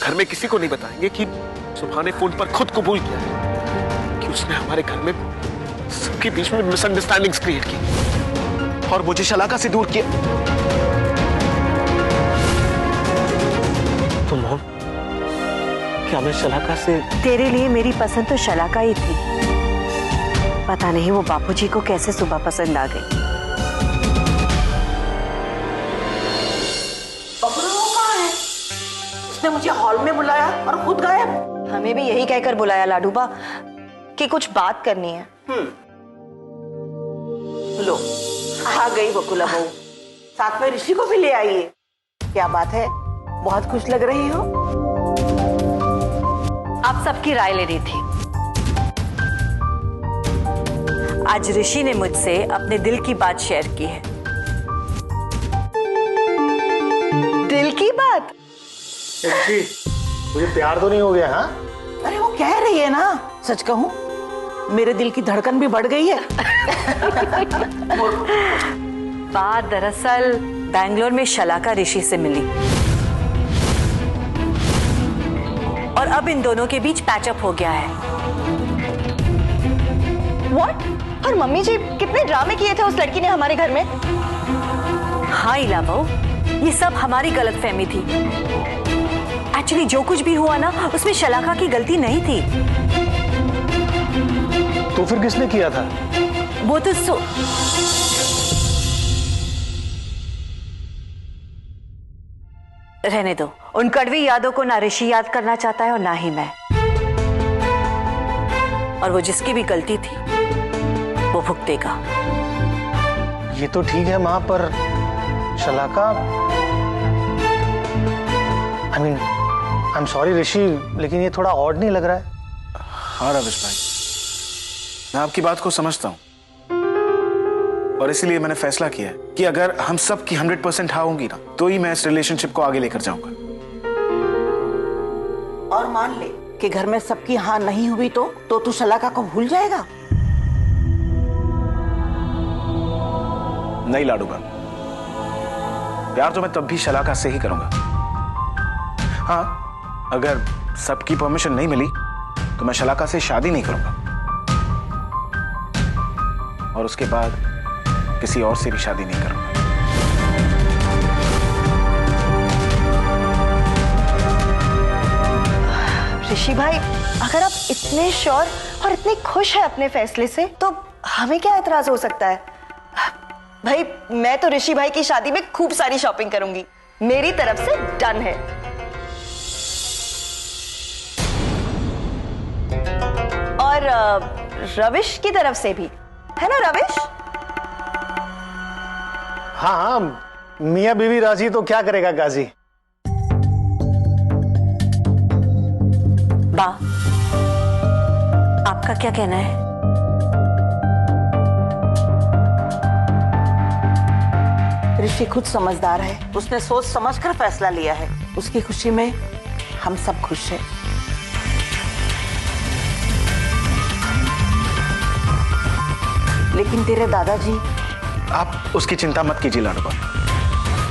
घर में किसी को नहीं बताएंगे कि सुबह ने फोन पर खुद कबूल किया है कि उसने हमारे घर में सबके बीच में मिसअंडरस्टैंडिंग्स क्रिएट की और मुझे शलाका से दूर किया। तो मॉम, क्या मैं शलाका से? तेरे लिए मेरी पसंद तो शलाका ही थी। पता नहीं वो बापूजी को कैसे सुबह पसंद आ गई। उसने मुझे हॉल में बुलाया और खुद गायब। हमें भी यही कहकर बुलाया लाडूबा कि कुछ बात करनी है। लो, आ गई बकुला बहू, साथ में ऋषि को भी ले आइए। क्या बात है, बहुत खुश लग रही हो। आप सबकी राय ले रही थी। आज ऋषि ने मुझसे अपने दिल की बात शेयर की है। दिल की बात? ऋषि, मुझे प्यार तो नहीं हो गया? हाँ, अरे वो कह रही है ना, सच कहूं मेरे दिल की धड़कन भी बढ़ गई है। बात दरअसल बैंगलोर में शलाका ऋषि से मिली और अब इन दोनों के बीच पैचअप हो गया है। What? और मम्मी जी, कितने ड्रामे किए थे उस लड़की ने हमारे घर में। हाँ इलावा, ये सब हमारी गलतफहमी थी। एक्चुअली जो कुछ भी हुआ ना, उसमें शलाका की गलती नहीं थी। तो फिर किसने किया था? वो तो रहने दो। उन कड़वी यादों को ना ऋषि याद करना चाहता है और ना ही मैं। और वो जिसकी भी गलती थी वो भुगतेगा। ये तो ठीक है माँ, पर शलाका, आई एम सॉरी ऋषि, लेकिन ये थोड़ा ऑड नहीं लग रहा है? हाँ रविश भाई, मैं आपकी बात को समझता हूँ और इसीलिए मैंने फैसला किया है कि अगर हम सब की 100% हाँ होंगी ना, तो ही मैं इस रिलेशनशिप को आगे लेकर जाऊंगा। और मान ले कि घर में सबकी हाँ नहीं हुई तो तू शलाका को भूल जाएगा? नहीं लाडूबा, प्यार तो मैं तब भी शलाका से ही करूंगा। हाँ, अगर सबकी परमिशन नहीं मिली तो मैं शलाका से शादी नहीं करूंगा और उसके बाद किसी और से भी शादी नहीं करूंगा। ऋषि भाई, अगर आप इतने श्योर और इतने खुश हैं अपने फैसले से, तो हमें क्या एतराज हो सकता है? भाई, मैं तो ऋषि भाई की शादी में खूब सारी शॉपिंग करूंगी। मेरी तरफ से डन है। और रविश की तरफ से भी है ना रविश? हाँ हाँ, मियाँ बीवी राजी तो क्या करेगा गाजी। बा, आपका क्या कहना है? ऋषि खुद समझदार है, उसने सोच समझकर फैसला लिया है। उसकी खुशी में हम सब खुश हैं। लेकिन तेरे दादाजी? आप उसकी चिंता मत कीजिए लाडूबा,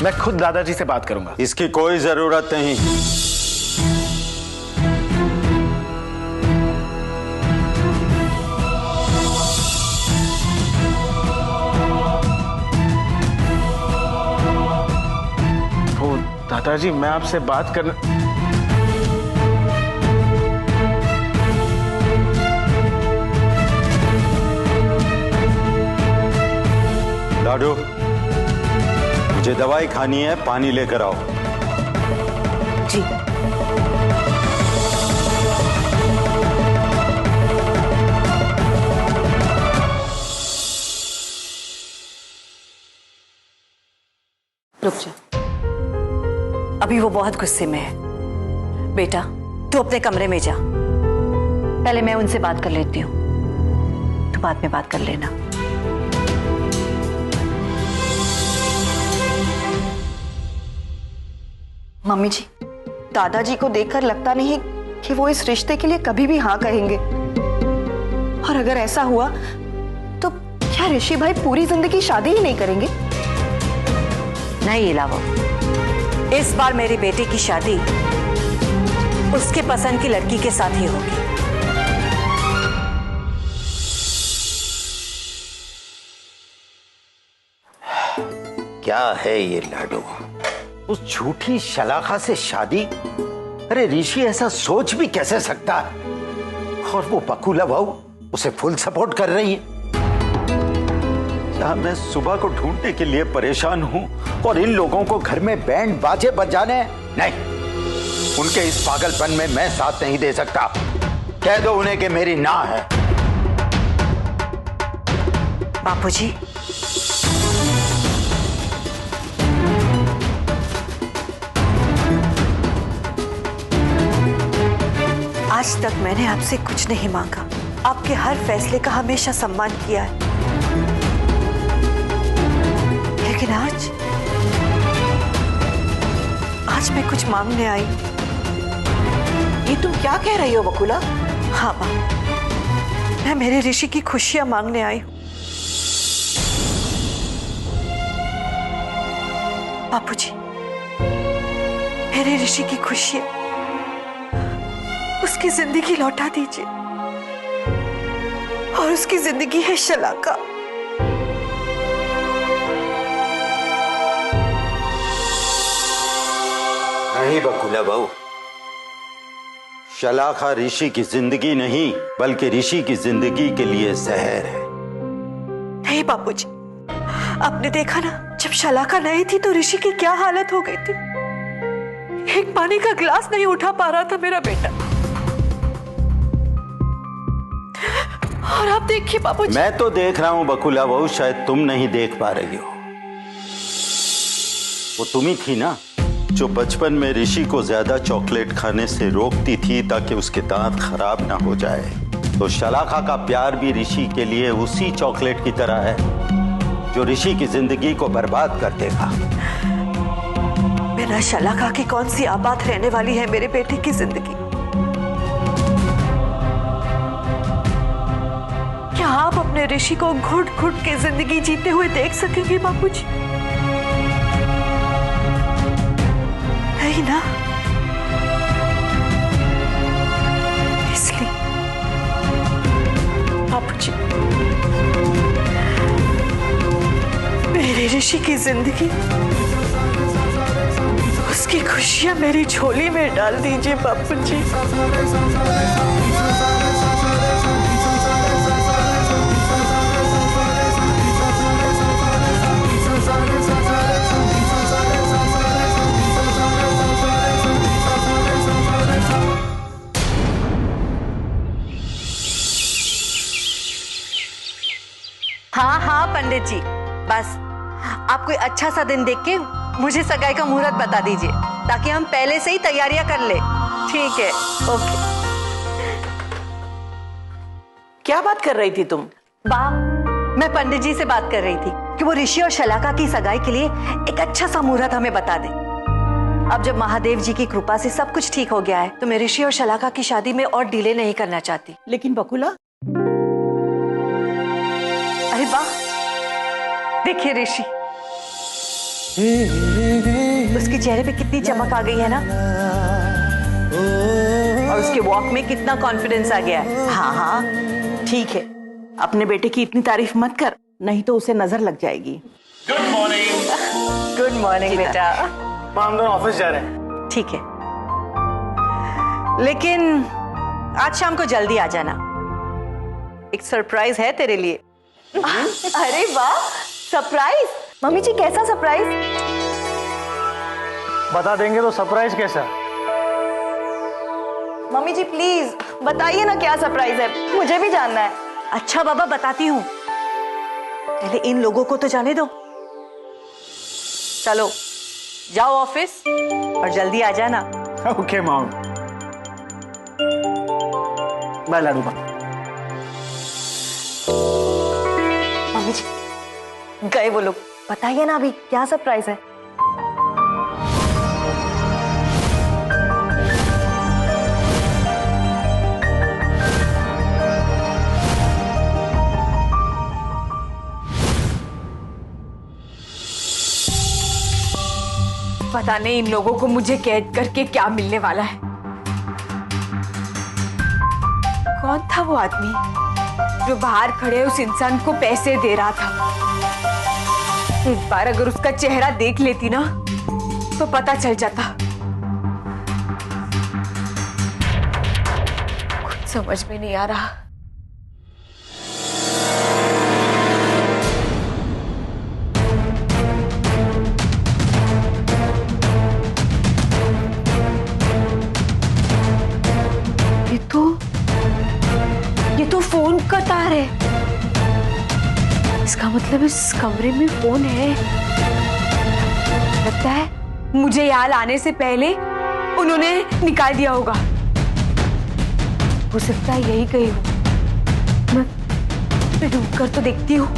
मैं खुद दादाजी से बात करूंगा। इसकी कोई जरूरत नहीं। वो दादाजी, मैं आपसे बात करना। लाडू, मुझे दवाई खानी है, पानी लेकर आओ। जी। रुक जा, अभी वो बहुत गुस्से में है। बेटा, तू अपने कमरे में जा, पहले मैं उनसे बात कर लेती हूँ, तू बाद में बात कर लेना। मम्मी जी, दादाजी को देखकर लगता नहीं कि वो इस रिश्ते के लिए कभी भी हाँ कहेंगे। और अगर ऐसा हुआ तो क्या ऋषि भाई पूरी जिंदगी शादी ही नहीं करेंगे? नहीं इलावा, इस बार मेरी बेटी की शादी उसके पसंद की लड़की के साथ ही होगी। क्या है ये लाडू? उस झूठी शलाखा से शादी? अरे ऋषि ऐसा सोच भी कैसे सकता है? और वो बकुला बहू उसे फुल सपोर्ट कर रही है। क्या मैं सुबह को ढूंढने के लिए परेशान हूं और इन लोगों को घर में बैंड बाजे बजाने? नहीं, उनके इस पागलपन में मैं साथ नहीं दे सकता। कह दो उन्हें कि मेरी ना है। बापूजी, आज तक मैंने आपसे कुछ नहीं मांगा, आपके हर फैसले का हमेशा सम्मान किया है, लेकिन आज मैं कुछ मांगने आई। ये तुम क्या कह रही हो बकुला? हाँ माँ, मैं मेरे ऋषि की खुशियां मांगने आई हूँ। बापूजी, मेरे ऋषि की खुशियां, उसकी जिंदगी लौटा दीजिए, और उसकी जिंदगी है शलाका। नहीं बकुला बहू, शलाखा ऋषि की जिंदगी नहीं बल्कि ऋषि की जिंदगी के लिए जहर है। नहीं बापूजी, आपने देखा ना, जब शलाका नहीं थी तो ऋषि की क्या हालत हो गई थी। एक पानी का गिलास नहीं उठा पा रहा था मेरा बेटा। और आप देखिए बापूजी। मैं तो देख रहा हूं बकुला बहू, शायद तुम नहीं देख पा रही हो। वो तुम ही थी ना जो बचपन में ऋषि को ज्यादा चॉकलेट खाने से रोकती थी ताकि उसके दांत खराब ना हो जाए। तो शलाखा का प्यार भी ऋषि के लिए उसी चॉकलेट की तरह है जो ऋषि की जिंदगी को बर्बाद कर देगा। बिना शलाखा की कौन सी आबाद रहने वाली है मेरे बेटे की जिंदगी? क्या आप अपने ऋषि को घुट घुट के जिंदगी जीते हुए देख सकेंगे बापूजी? नहीं ना। इसलिए बापूजी, मेरे ऋषि की जिंदगी, उसकी खुशियां मेरी झोली में डाल दीजिए बापूजी। हाँ हाँ पंडित जी, बस आप कोई अच्छा सा दिन देख के मुझे सगाई का मुहूर्त बता दीजिए ताकि हम पहले से ही तैयारियां कर ले। ठीक है, ओके। क्या बात कर रही थी तुम? मैं पंडित जी से बात कर रही थी कि वो ऋषि और शलाका की सगाई के लिए एक अच्छा सा मुहूर्त हमें बता दे। अब जब महादेव जी की कृपा से सब कुछ ठीक हो गया है तो मैं ऋषि और शलाका की शादी में और डिले नहीं करना चाहती। लेकिन बकुला, अरे वाह, देखिए ऋषि, उसके चेहरे पे कितनी चमक आ गई है ना, और उसके वॉक में कितना कॉन्फिडेंस आ गया है। हाँ हाँ ठीक है, अपने बेटे की इतनी तारीफ मत कर, नहीं तो उसे नजर लग जाएगी। Good morning. गुड मॉर्निंग बेटा। हम दोनों ऑफिस जा रहे हैं। ठीक है, लेकिन आज शाम को जल्दी आ जाना, एक सरप्राइज है तेरे लिए। अरे वाह, सरप्राइज! मम्मी जी कैसा सरप्राइज? बता देंगे तो सरप्राइज कैसा? मम्मी जी प्लीज बताइए ना क्या सरप्राइज है, मुझे भी जानना है। अच्छा बाबा, बताती हूँ, पहले इन लोगों को तो जाने दो। चलो जाओ ऑफिस और जल्दी आ जाना। Okay mom. बाय लाडू बा। मम्मी जी गए वो लोग, बताइए ना अभी क्या सरप्राइज है। पता नहीं इन लोगों को मुझे कैद करके क्या मिलने वाला है। कौन था वो आदमी जो बाहर खड़े उस इंसान को पैसे दे रहा था? एक बार अगर उसका चेहरा देख लेती ना तो पता चल जाता। कुछ समझ में नहीं आ रहा। ये तो फोन का तार है। इसका मतलब इस कमरे में फोन है। लगता है मुझे यहाँ लाने से पहले उन्होंने निकाल दिया होगा। हो सकता है यही कहीं हो। मैं ढूंढ कर तो देखती हूँ।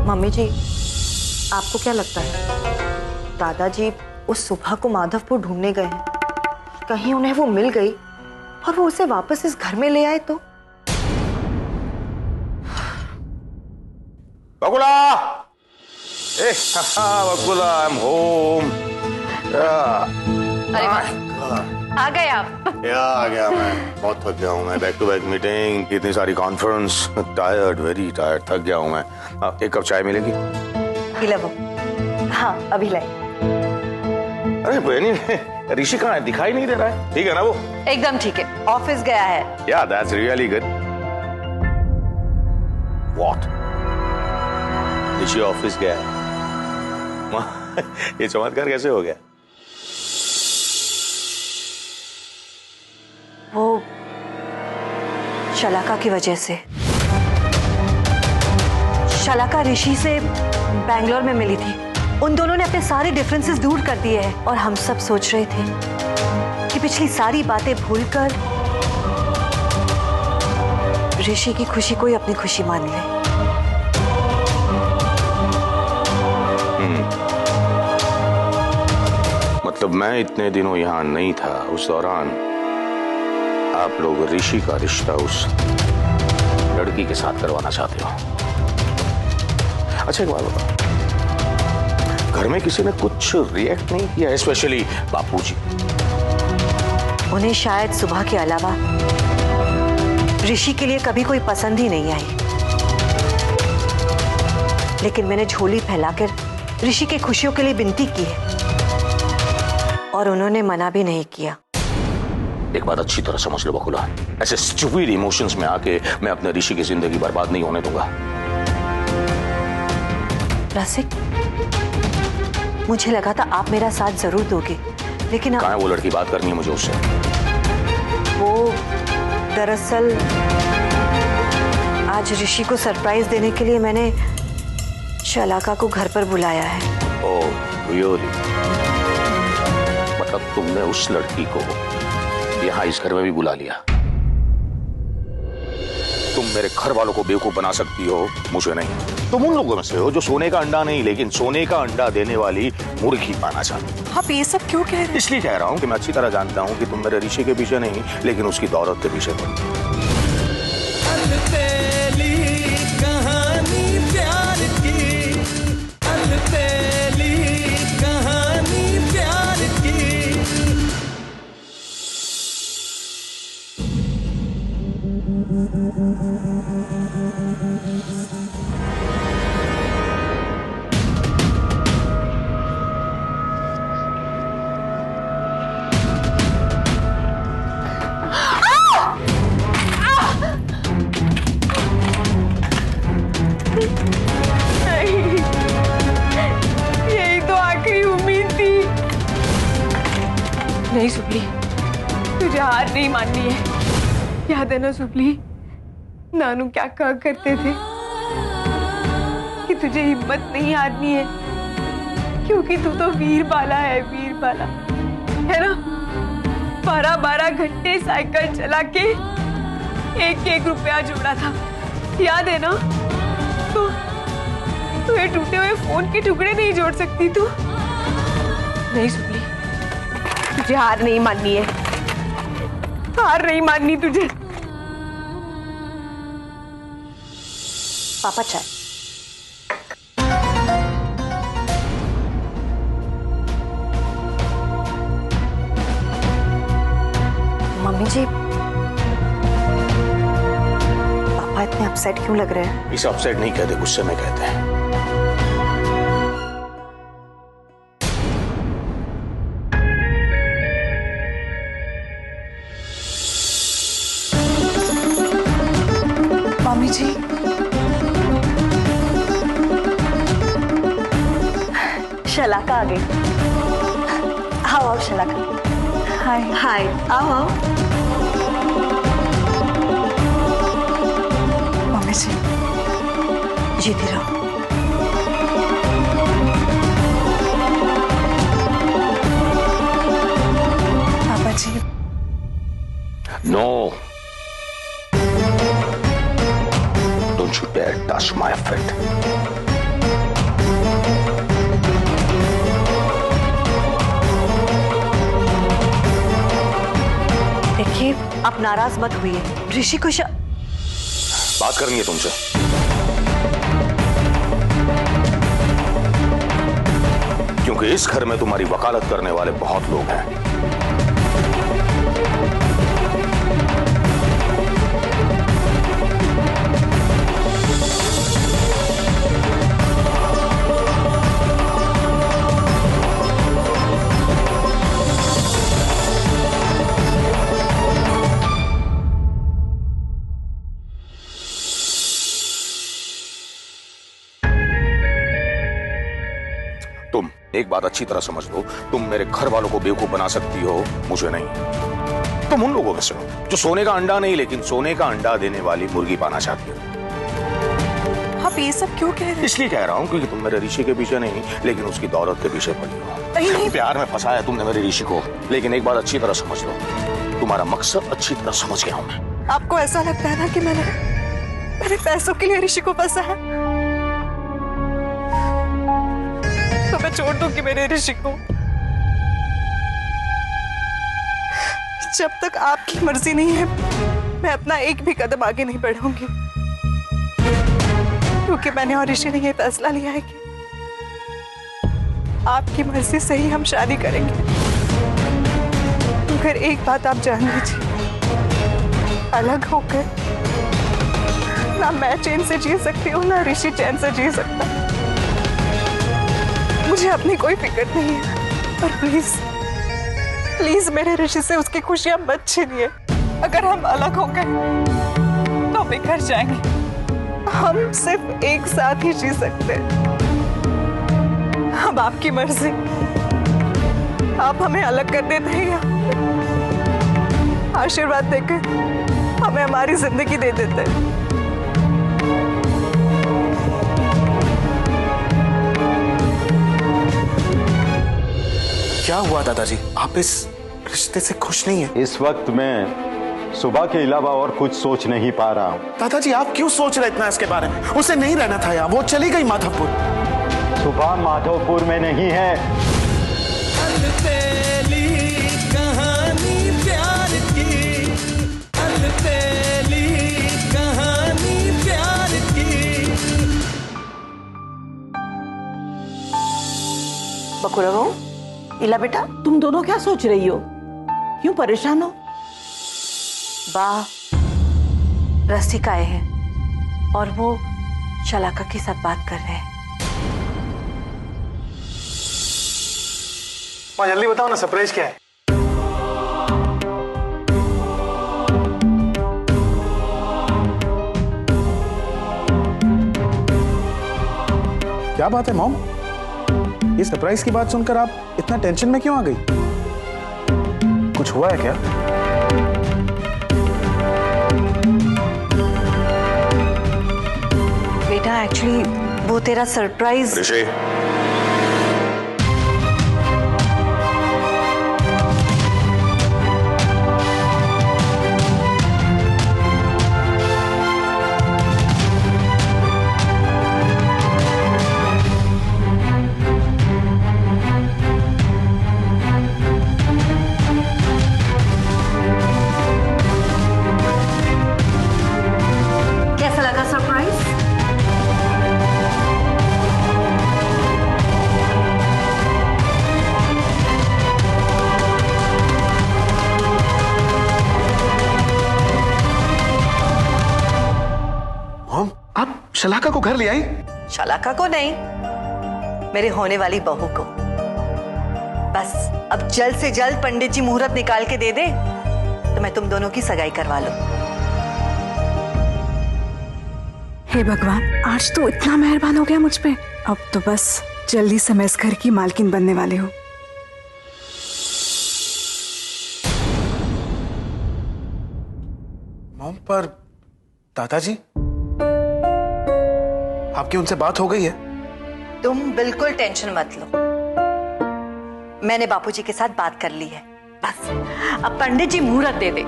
मम्मी जी, आपको क्या लगता है दादाजी उस सुबह को माधवपुर ढूंढने गए हैं? कहीं उन्हें वो मिल गई और वो उसे वापस इस घर में ले आए तो? बकुला! बकुला, आई एम होम। अरे वाह, आ गए आप। आ गया मैं। बहुत थक गया हूँ मैं। बैक टू बैक मीटिंग, इतनी सारी कॉन्फ्रेंस, टायर्ड, वेरी टायर्ड, थक गया हूँ मैं। एक कप चाय मिलेगी? वो। हाँ, अभी लाई। अरे बहनी, ऋषि कहाँ है? दिखाई नहीं दे रहा है। ठीक है ना वो? एकदम ठीक है, ऑफिस गया है। या that's really good. What? Rishi office गया है? ये चमत्कार कैसे हो गया? वो शलाका की वजह से। शलाका ऋषि से बैंगलोर में मिली थी। उन दोनों ने अपने सारे डिफरेंसेस दूर कर दिए हैं और हम सब सोच रहे थे कि पिछली सारी बातें भूलकर ऋषि की खुशी को ही अपनी खुशी मान ले। मतलब मैं इतने दिनों यहाँ नहीं था, उस दौरान आप लोग ऋषि का रिश्ता उस लड़की के साथ करवाना चाहते हो। अच्छा एक बात बताओ, घर में किसी ने कुछ रिएक्ट नहीं किया, स्पेशली बापूजी? उन्हें शायद सुबह के अलावा ऋषि के लिए कभी कोई पसंद ही नहीं आई। लेकिन मैंने झोली फैलाकर ऋषि की खुशियों के लिए विनती की है और उन्होंने मना भी नहीं किया। एक बात अच्छी तरह समझ लो बकुला, ऐसे स्टूपिड इमोशंस में आके मैं अपने ऋषि की जिंदगी बर्बाद नहीं होने दूंगा। रसिक, मुझे लगा था आप मेरा साथ जरूर दोगे, लेकिन कहाँ है वो लड़की? बात करनी है मुझे उससे। वो दरअसल आज ऋषि को सरप्राइज देने के लिए मैंने शलाका को घर पर बुलाया है। Oh really? मतलब तुमने उस लड़की को यहाँ इस घर में भी बुला लिया? तुम मेरे घर वालों को बेवकूफ बना सकती हो, मुझे नहीं। तुम उन लोगों में से हो जो सोने का अंडा नहीं, लेकिन सोने का अंडा देने वाली मुर्गी पाना चाहती हो। आप ये सब क्यों कह रहे हैं? इसलिए कह रहा हूँ कि मैं अच्छी तरह जानता हूँ कि तुम मेरे ऋषि के पीछे नहीं, लेकिन उसकी दौलत के पीछे पड़ी। नहीं सुपली, तुझे हार नहीं माननी है। याद है ना सुपली, नानू क्या कहा करते थे कि तुझे हिम्मत नहीं हारनी है, क्योंकि तू तो वीर बाला है, वीर बाला है ना। 12-12 घंटे साइकिल चला के एक रुपया जोड़ा था, याद है ना? तू ये टूटे हुए फोन के टुकड़े नहीं जोड़ सकती तू? नहीं सुपली, तुझे हार नहीं माननी है, हार नहीं माननी तुझे। पापा चाय। मम्मी जी, पापा इतने अपसेट क्यों लग रहे हैं? इसे अपसेट नहीं कहते, गुस्से में कहते हैं। मम्मी जी, शलाका आ गई। आओ आओ शलाका। हाय हाय, आओ आओ। मम्मी जी, जीती रहो। पापा जी। No, don't you dare touch my feet. देखिए, आप नाराज मत हुइए। ऋषि को बात करनी है तुमसे। क्योंकि इस घर में तुम्हारी वकालत करने वाले बहुत लोग हैं। तुम एक बात अच्छी तरह समझ लो, तुम मेरे घर वालों को बेवकूफ बना सकती हो, मुझे नहीं। तुम उन लोगों में से हो जो सोने का अंडा नहीं, लेकिन सोने का अंडा देने वाली मुर्गी पाना चाहती हो। आप ये सब क्यों कह रहे हैं? इसलिए कह रहा हूँ क्योंकि तुम मेरे ऋषि के पीछे नहीं, लेकिन उसकी दौलत के पीछे पड़ी हो। नहीं। प्यार में फंसाया तुमने मेरे ऋषि को, लेकिन एक बात अच्छी तरह समझ लो, तुम्हारा मकसद अच्छी तरह समझ गया हूं मैं। आपको ऐसा लगता है ना कि मैंने पैसों के लिए ऋषि को फंसा है, तो मैं छोड़ दूंगी मेरे ऋषि को। जब तक आपकी मर्जी नहीं है, मैं अपना एक भी कदम आगे नहीं बढ़ाऊंगी, क्योंकि मैंने और ऋषि ने यह फैसला लिया है कि आपकी मर्जी से ही हम शादी करेंगे। मगर एक बात आप जान लीजिए, अलग होकर ना मैं चैन से जी सकती हूँ, ना ऋषि चैन से जी सकता। मुझे अपनी कोई फिक्र नहीं है, पर प्लीज प्लीज मेरे ऋषि से उसकी खुशियां मत छीनिए। अगर हम अलग हो गए तो बिखर जाएंगे, हम सिर्फ एक साथ ही जी सकते हैं। अब आपकी मर्जी, आप हमें अलग कर देते हैं या आशीर्वाद देकर हमें हमारी जिंदगी दे देते हैं। क्या हुआ दादाजी, आप इस रिश्ते से खुश नहीं है? इस वक्त मैं सुबह के अलावा और कुछ सोच नहीं पा रहा हूँ। दादाजी आप क्यों सोच रहे इतना इसके बारे में? उसे नहीं रहना था यहाँ, वो चली गई माधवपुर। सुबह माधवपुर में नहीं है। कहानी प्यार की, कहानी प्यार की। बकुला बहू, इला बेटा, तुम दोनों क्या सोच रही हो? क्यों परेशान हो? बा, रसिक आए हैं और वो शलाका के साथ बात कर रहे हैं। माँ जल्दी बताओ ना, सरप्राइज क्या है? क्या बात है मॉम, ये सरप्राइज की बात सुनकर आप इतना टेंशन में क्यों आ गई? कुछ हुआ है क्या? बेटा एक्चुअली वो तेरा सरप्राइज। ऋषि, शलाका को घर ले आई? शलाका को नहीं, मेरे होने वाली बहू को। बस अब जल्द से जल्द पंडित जी मुहूर्त निकाल के दे दे तो मैं तुम दोनों की सगाई करवा लूं। हे भगवान, आज तो इतना मेहरबान हो गया मुझ पे। अब तो बस जल्दी से मैं इस घर की मालकिन बनने वाली हूँ। मॉम, पर दादाजी, आपकी उनसे बात हो गई है? तुम बिल्कुल टेंशन मत लो, मैंने बापूजी के साथ बात कर ली है। बस अब पंडित जी मुहूर्त दे दे,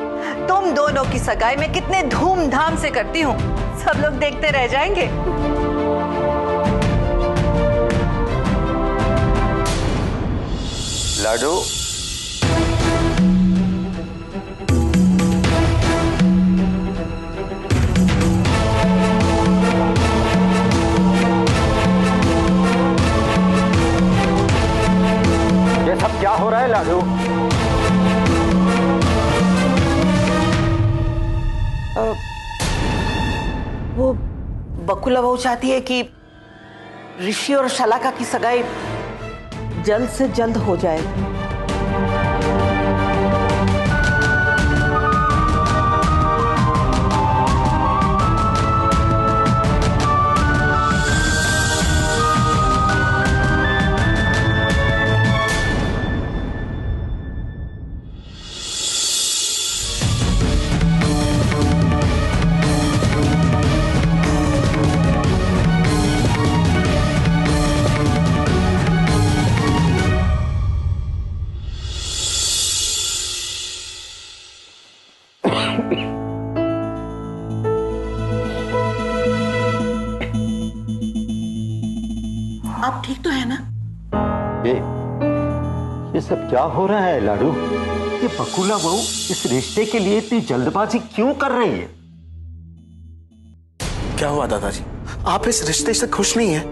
तुम दोनों की सगाई मैं कितने धूमधाम से करती हूँ, सब लोग देखते रह जाएंगे। लाडू, ये सब क्या हो रहा है लाडू? वो बकुला बहू चाहती है कि ऋषि और शलाका की सगाई जल्द से जल्द हो जाए। आप ठीक तो है ना? ये सब क्या हो रहा है लाडू? ये बकुला बहू इस रिश्ते के लिए इतनी जल्दबाजी क्यों कर रही है? क्या हुआ दादाजी? आप इस रिश्ते से खुश नहीं हैं?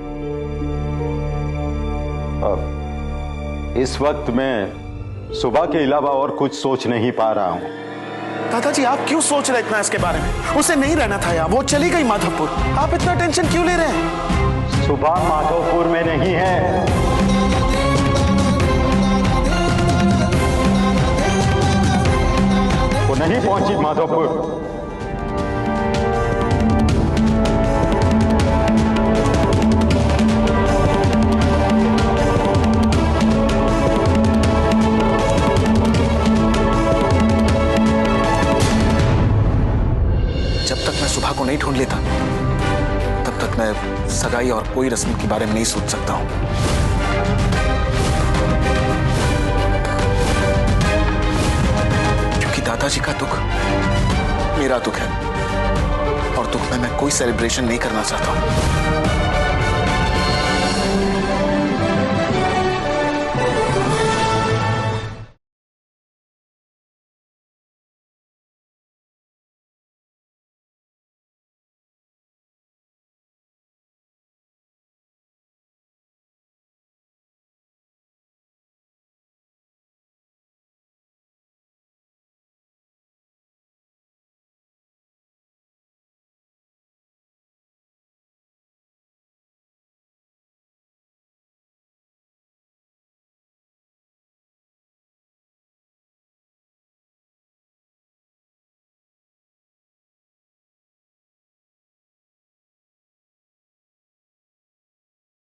इस वक्त मैं सुबह के अलावा और कुछ सोच नहीं पा रहा हूं। दादाजी, आप क्यों सोच रहे इतना इसके बारे में? उसे नहीं रहना था यहाँ, वो चली गई माधवपुर। आप इतना टेंशन क्यों ले रहे हैं? सुबह माधवपुर में नहीं है। वो नहीं पहुंची माधवपुर। जब तक मैं सुबह को नहीं ढूंढ लेता तब तक मैं सगाई और कोई रस्म के बारे में नहीं सोच सकता हूं। क्योंकि दादाजी का दुख मेरा दुख है और दुख में मैं कोई सेलिब्रेशन नहीं करना चाहता हूं।